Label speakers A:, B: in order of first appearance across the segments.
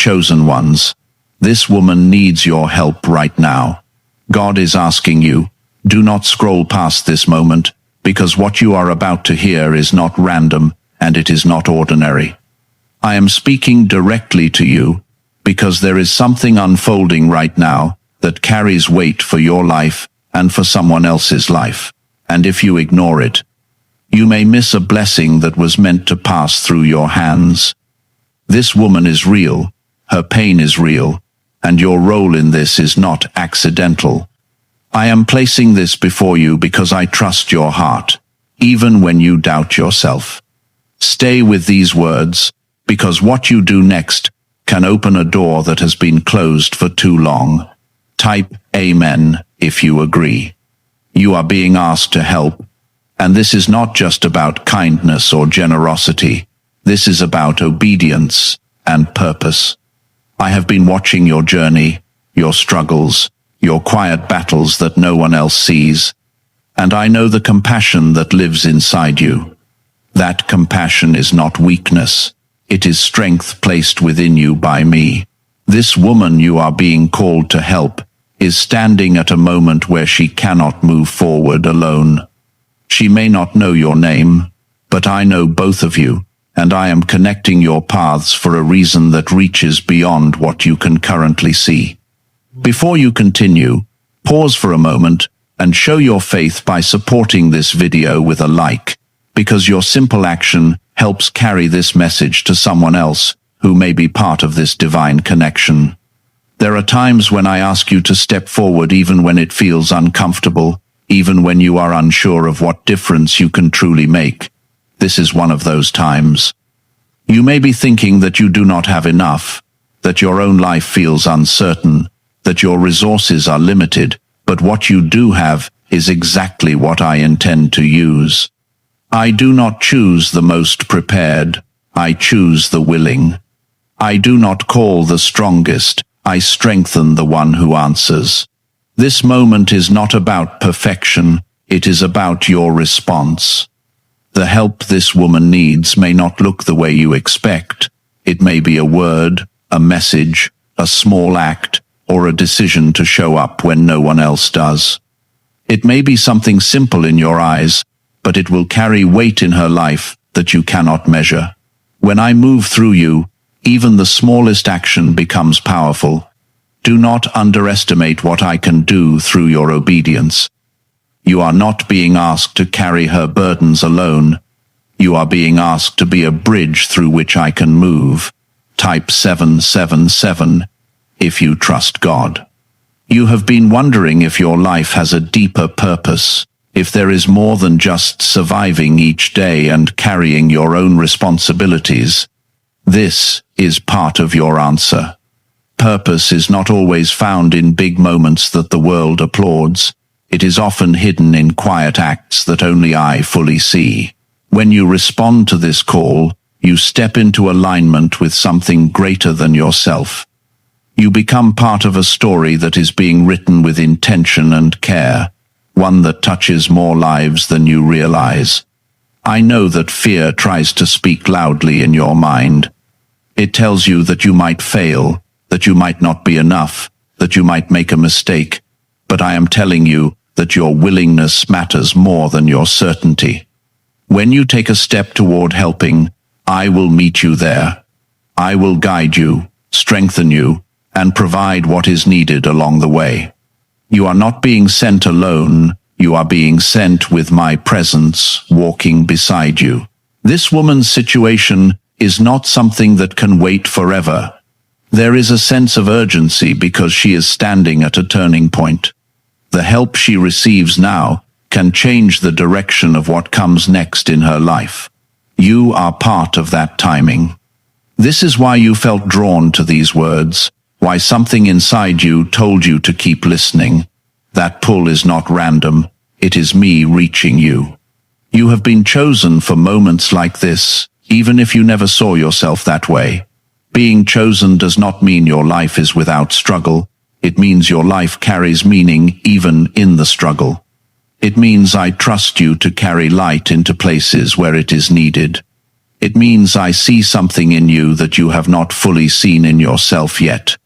A: chosen ones. This woman needs your help right now. God is asking you, do not scroll past this moment, because what you are about to hear is not random and it is not ordinary. I am speaking directly to you because there is something unfolding right now that carries weight for your life and for someone else's life. And if you ignore it, you may miss a blessing that was meant to pass through your hands. This woman is real, her pain is real, and your role in this is not accidental. I am placing this before you because I trust your heart, even when you doubt yourself. Stay with these words, because what you do next can open a door that has been closed for too long. Type Amen if you agree. You are being asked to help, and this is not just about kindness or generosity. This is about obedience and purpose. I have been watching your journey, your struggles, your quiet battles that no one else sees, and I know the compassion that lives inside you. That compassion is not weakness. It is strength placed within you by me. This woman you are being called to help is standing at a moment where she cannot move forward alone. She may not know your name, but I know both of you, and I am connecting your paths for a reason that reaches beyond what you can currently see. Before you continue, pause for a moment and show your faith by supporting this video with a like, because your simple action helps carry this message to someone else who may be part of this divine connection. There are times when I ask you to step forward even when it feels uncomfortable, even when you are unsure of what difference you can truly make. This is one of those times. You may be thinking that you do not have enough, that your own life feels uncertain, that your resources are limited, but what you do have is exactly what I intend to use. I do not choose the most prepared, I choose the willing. I do not call the strongest, I strengthen the one who answers. This moment is not about perfection, it is about your response. The help this woman needs may not look the way you expect. It may be a word, a message, a small act, or a decision to show up when no one else does. It may be something simple in your eyes, but it will carry weight in her life that you cannot measure. When I move through you, even the smallest action becomes powerful. Do not underestimate what I can do through your obedience. You are not being asked to carry her burdens alone. You are being asked to be a bridge through which I can move. Type 777 if you trust God. You have been wondering if your life has a deeper purpose, if there is more than just surviving each day and carrying your own responsibilities. This is part of your answer. Purpose is not always found in big moments that the world applauds. It is often hidden in quiet acts that only I fully see. When you respond to this call, you step into alignment with something greater than yourself. You become part of a story that is being written with intention and care, one that touches more lives than you realize. I know that fear tries to speak loudly in your mind. It tells you that you might fail, that you might not be enough, that you might make a mistake, but I am telling you that your willingness matters more than your certainty. When you take a step toward helping, I will meet you there. I will guide you, strengthen you, and provide what is needed along the way. You are not being sent alone, you are being sent with my presence walking beside you. This woman's situation is not something that can wait forever. There is a sense of urgency because she is standing at a turning point. The help she receives now can change the direction of what comes next in her life. You are part of that timing. This is why you felt drawn to these words, why something inside you told you to keep listening. That pull is not random, it is me reaching you. You have been chosen for moments like this, even if you never saw yourself that way. Being chosen does not mean your life is without struggle. It means your life carries meaning even in the struggle. It means I trust you to carry light into places where it is needed. It means I see something in you that you have not fully seen in yourself yet.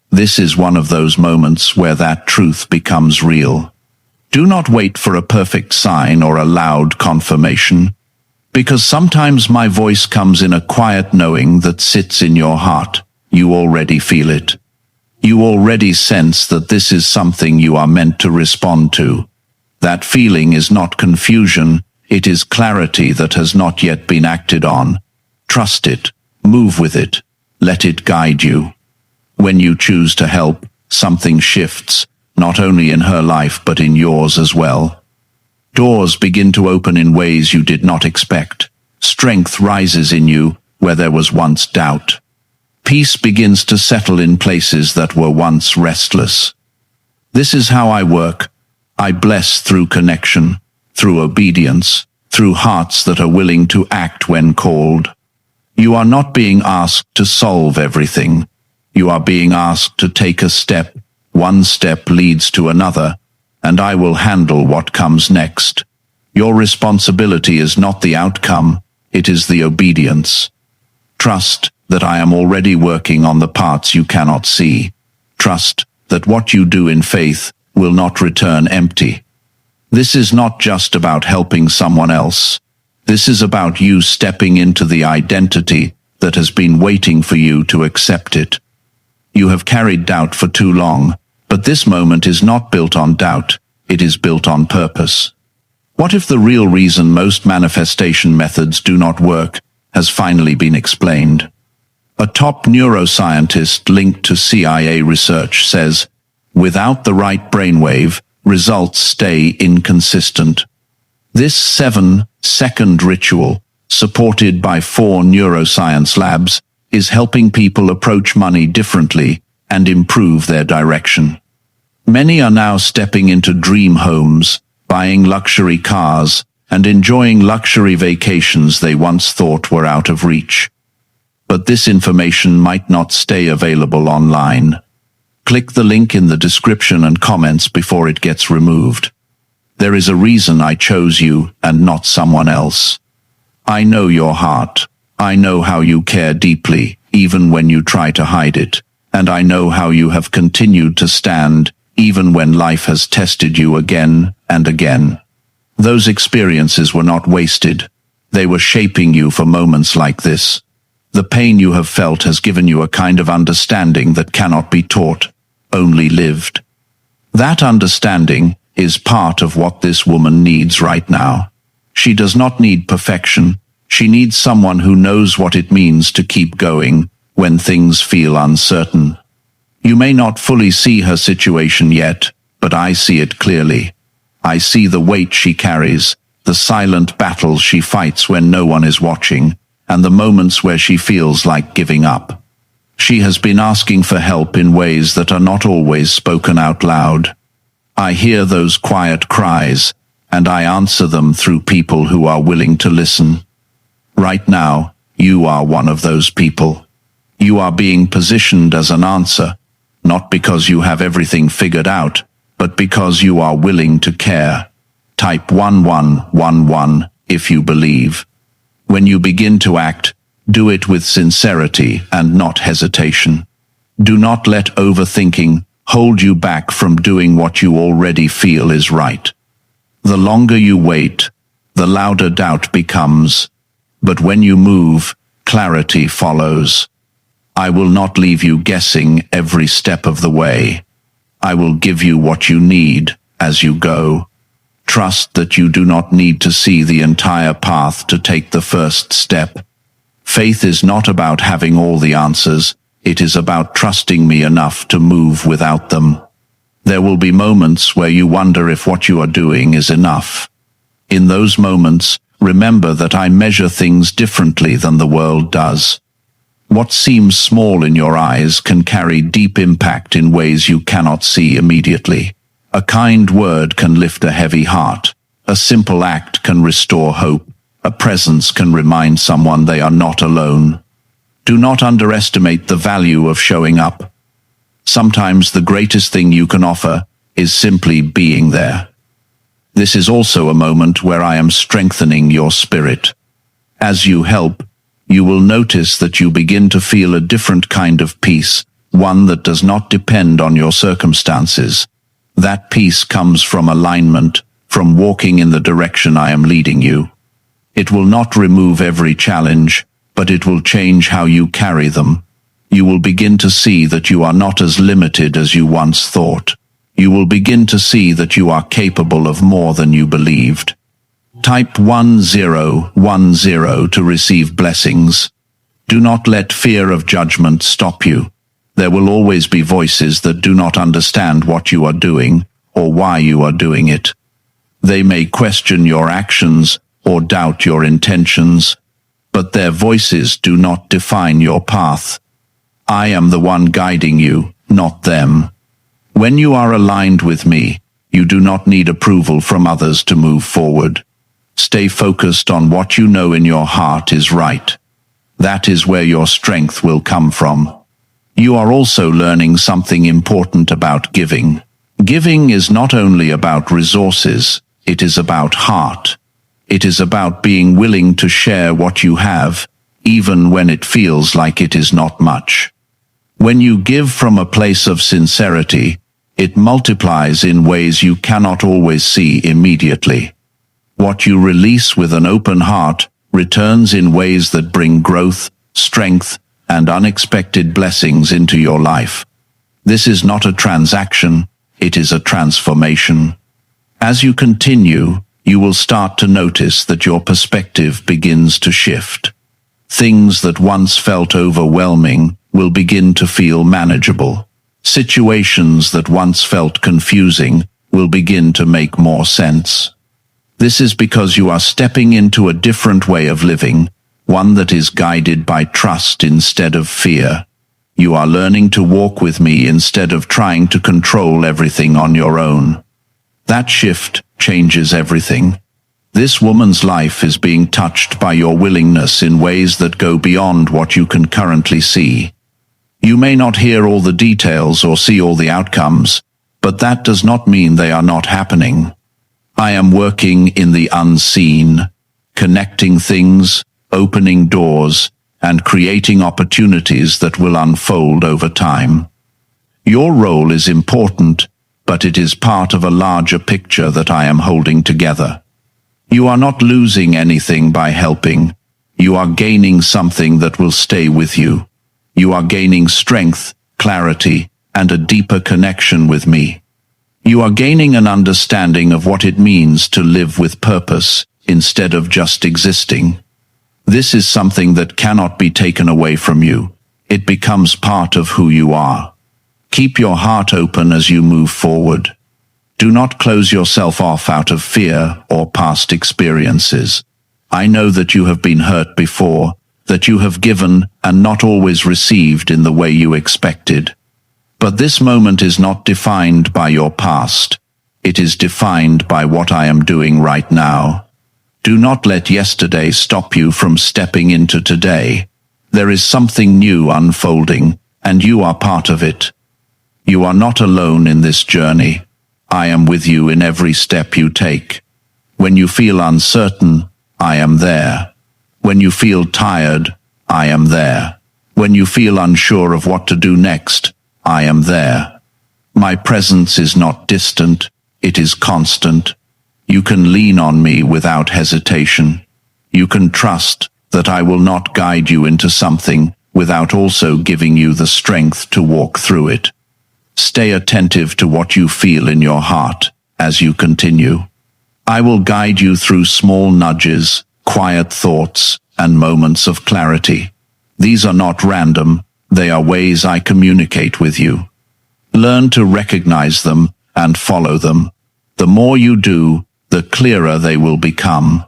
A: This is one of those moments where that truth becomes real. Do not wait for a perfect sign or a loud confirmation, because sometimes my voice comes in a quiet knowing that sits in your heart. You already feel it. You already sense that this is something you are meant to respond to. That feeling is not confusion, it is clarity that has not yet been acted on. Trust it, move with it, let it guide you. When you choose to help, something shifts, not only in her life but in yours as well. Doors begin to open in ways you did not expect. Strength rises in you where there was once doubt. Peace begins to settle in places that were once restless. This is how I work. I bless through connection, through obedience, through hearts that are willing to act when called. You are not being asked to solve everything. You are being asked to take a step. One step leads to another, and I will handle what comes next. Your responsibility is not the outcome, it is the obedience. Trust that I am already working on the parts you cannot see. Trust that what you do in faith will not return empty. This is not just about helping someone else. This is about you stepping into the identity that has been waiting for you to accept it. You have carried doubt for too long, but this moment is not built on doubt, it is built on purpose. What if the real reason most manifestation methods do not work has finally been explained? A top neuroscientist linked to CIA research says, without the right brainwave, results stay inconsistent. This 7-second ritual, supported by 4 neuroscience labs, is helping people approach money differently and improve their direction. Many are now stepping into dream homes, buying luxury cars, and enjoying luxury vacations they once thought were out of reach. But this information might not stay available online. Click the link in the description and comments before it gets removed. There is a reason I chose you and not someone else. I know your heart. I know how you care deeply, even when you try to hide it, and I know how you have continued to stand, even when life has tested you again and again. Those experiences were not wasted. They were shaping you for moments like this. The pain you have felt has given you a kind of understanding that cannot be taught, only lived. That understanding is part of what this woman needs right now. She does not need perfection. She needs someone who knows what it means to keep going when things feel uncertain. You may not fully see her situation yet, but I see it clearly. I see the weight she carries, the silent battles she fights when no one is watching, and the moments where she feels like giving up. She has been asking for help in ways that are not always spoken out loud. I hear those quiet cries, and I answer them through people who are willing to listen. Right now, you are one of those people. You are being positioned as an answer, not because you have everything figured out, but because you are willing to care. Type 1111 if you believe. When you begin to act, do it with sincerity and not hesitation. Do not let overthinking hold you back from doing what you already feel is right. The longer you wait, the louder doubt becomes. But when you move, clarity follows. I will not leave you guessing every step of the way. I will give you what you need as you go. Trust that you do not need to see the entire path to take the first step. Faith is not about having all the answers, it is about trusting me enough to move without them. There will be moments where you wonder if what you are doing is enough. In those moments, remember that I measure things differently than the world does. What seems small in your eyes can carry deep impact in ways you cannot see immediately. A kind word can lift a heavy heart. A simple act can restore hope. A presence can remind someone they are not alone. Do not underestimate the value of showing up. Sometimes the greatest thing you can offer is simply being there. This is also a moment where I am strengthening your spirit. As you help, you will notice that you begin to feel a different kind of peace, one that does not depend on your circumstances. That peace comes from alignment, from walking in the direction I am leading you. It will not remove every challenge, but it will change how you carry them. You will begin to see that you are not as limited as you once thought. You will begin to see that you are capable of more than you believed. Type 1010 to receive blessings. Do not let fear of judgment stop you. There will always be voices that do not understand what you are doing or why you are doing it. They may question your actions or doubt your intentions, but their voices do not define your path. I am the one guiding you, not them. When you are aligned with me, you do not need approval from others to move forward. Stay focused on what you know in your heart is right. That is where your strength will come from. You are also learning something important about giving. Giving is not only about resources, it is about heart. It is about being willing to share what you have, even when it feels like it is not much. When you give from a place of sincerity, it multiplies in ways you cannot always see immediately. What you release with an open heart returns in ways that bring growth, strength, and unexpected blessings into your life. This is not a transaction, it is a transformation. As you continue, you will start to notice that your perspective begins to shift. Things that once felt overwhelming will begin to feel manageable. Situations that once felt confusing will begin to make more sense. This is because you are stepping into a different way of living, one that is guided by trust instead of fear. You are learning to walk with me instead of trying to control everything on your own. That shift changes everything. This woman's life is being touched by your willingness in ways that go beyond what you can currently see. You may not hear all the details or see all the outcomes, but that does not mean they are not happening. I am working in the unseen, connecting things, opening doors, and creating opportunities that will unfold over time. Your role is important, but it is part of a larger picture that I am holding together. You are not losing anything by helping. You are gaining something that will stay with you. You are gaining strength, clarity, and a deeper connection with me. You are gaining an understanding of what it means to live with purpose instead of just existing. This is something that cannot be taken away from you. It becomes part of who you are. Keep your heart open as you move forward. Do not close yourself off out of fear or past experiences. I know that you have been hurt before, that you have given and not always received in the way you expected. But this moment is not defined by your past. It is defined by what I am doing right now. Do not let yesterday stop you from stepping into today. There is something new unfolding, and you are part of it. You are not alone in this journey. I am with you in every step you take. When you feel uncertain, I am there. When you feel tired, I am there. When you feel unsure of what to do next, I am there. My presence is not distant, it is constant. You can lean on me without hesitation. You can trust that I will not guide you into something without also giving you the strength to walk through it. Stay attentive to what you feel in your heart as you continue. I will guide you through small nudges, quiet thoughts, and moments of clarity. These are not random, they are ways I communicate with you. Learn to recognize them and follow them. The more you do, the clearer they will become.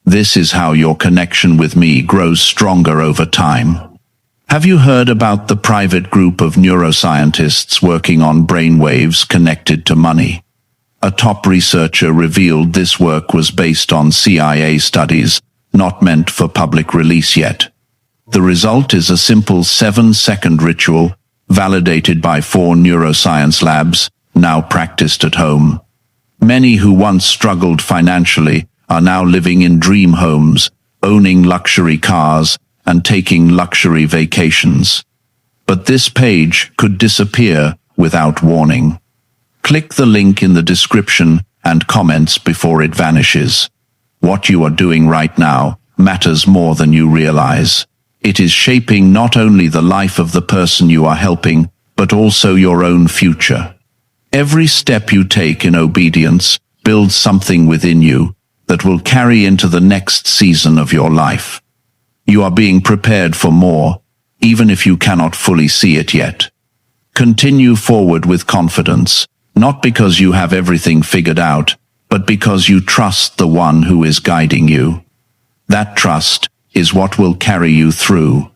A: This is how your connection with me grows stronger over time. Have you heard about the private group of neuroscientists working on brainwaves connected to money? A top researcher revealed this work was based on CIA studies, not meant for public release yet. The result is a simple 7-second ritual, validated by 4 neuroscience labs, now practiced at home. Many who once struggled financially are now living in dream homes, owning luxury cars, and taking luxury vacations. But this page could disappear without warning. Click the link in the description and comments before it vanishes. What you are doing right now matters more than you realize. It is shaping not only the life of the person you are helping, but also your own future. Every step you take in obedience builds something within you that will carry into the next season of your life. You are being prepared for more, even if you cannot fully see it yet. Continue forward with confidence, not because you have everything figured out, but because you trust the one who is guiding you. That trust is what will carry you through.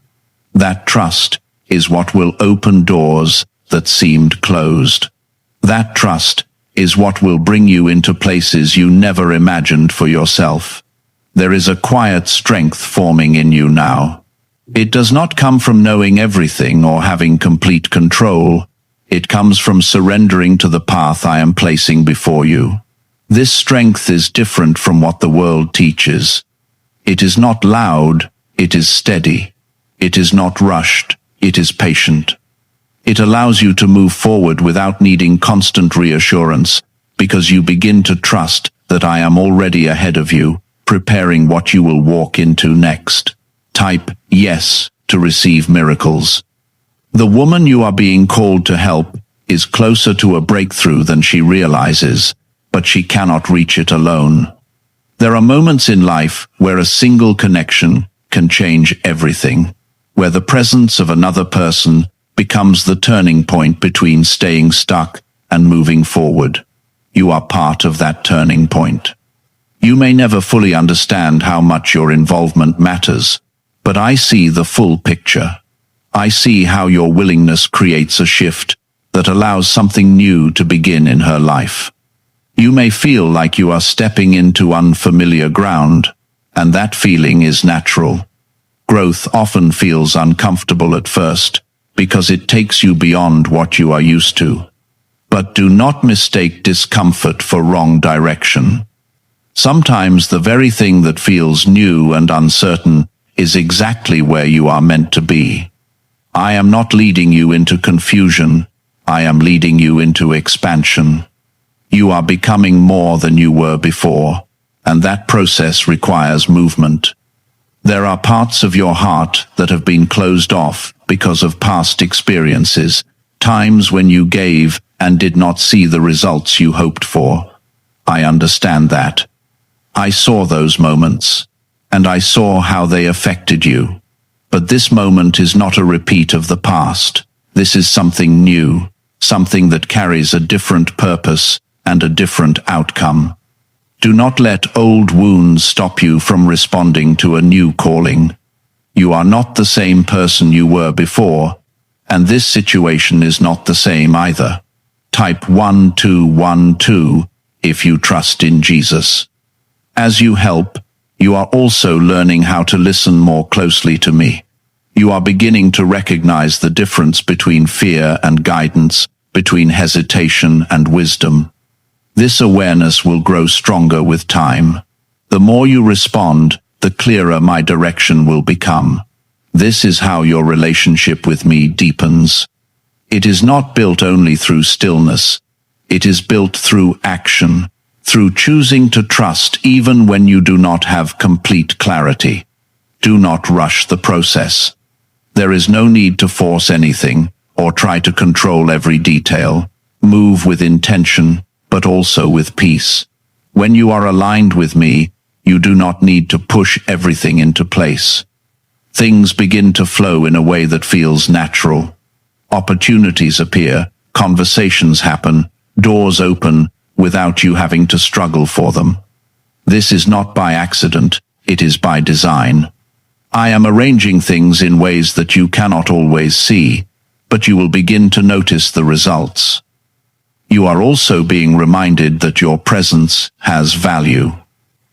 A: That trust is what will open doors that seemed closed. That trust is what will bring you into places you never imagined for yourself. There is a quiet strength forming in you now. It does not come from knowing everything or having complete control. It comes from surrendering to the path I am placing before you. This strength is different from what the world teaches. It is not loud, it is steady. It is not rushed, it is patient. It allows you to move forward without needing constant reassurance, because you begin to trust that I am already ahead of you, preparing what you will walk into next. Type yes to receive miracles. The woman you are being called to help is closer to a breakthrough than she realizes, but she cannot reach it alone. There are moments in life where a single connection can change everything, where the presence of another person becomes the turning point between staying stuck and moving forward. You are part of that turning point. You may never fully understand how much your involvement matters, but I see the full picture. I see how your willingness creates a shift that allows something new to begin in her life. You may feel like you are stepping into unfamiliar ground, and that feeling is natural. Growth often feels uncomfortable at first, because it takes you beyond what you are used to. But do not mistake discomfort for wrong direction. Sometimes the very thing that feels new and uncertain is exactly where you are meant to be. I am not leading you into confusion. I am leading you into expansion. You are becoming more than you were before, and that process requires movement. There are parts of your heart that have been closed off because of past experiences, times when you gave and did not see the results you hoped for. I understand that. I saw those moments, and I saw how they affected you. But this moment is not a repeat of the past. This is something new, something that carries a different purpose and a different outcome. Do not let old wounds stop you from responding to a new calling. You are not the same person you were before, and this situation is not the same either. Type 1212 if you trust in Jesus. As you help, you are also learning how to listen more closely to me. You are beginning to recognize the difference between fear and guidance, between hesitation and wisdom. This awareness will grow stronger with time. The more you respond, the clearer my direction will become. This is how your relationship with me deepens. It is not built only through stillness. It is built through action, through choosing to trust even when you do not have complete clarity. Do not rush the process. There is no need to force anything or try to control every detail. Move with intention, but also with peace. When you are aligned with me, you do not need to push everything into place. Things begin to flow in a way that feels natural. Opportunities appear, conversations happen, doors open, without you having to struggle for them. This is not by accident, it is by design. I am arranging things in ways that you cannot always see, but you will begin to notice the results. You are also being reminded that your presence has value.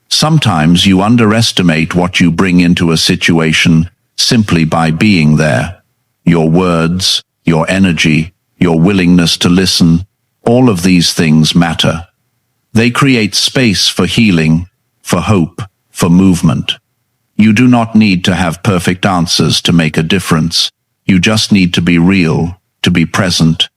A: Sometimes you underestimate what you bring into a situation simply by being there. Your words, your energy, your willingness to listen, all of these things matter. They create space for healing, for hope, for movement. You do not need to have perfect answers to make a difference. You just need to be real, to be present,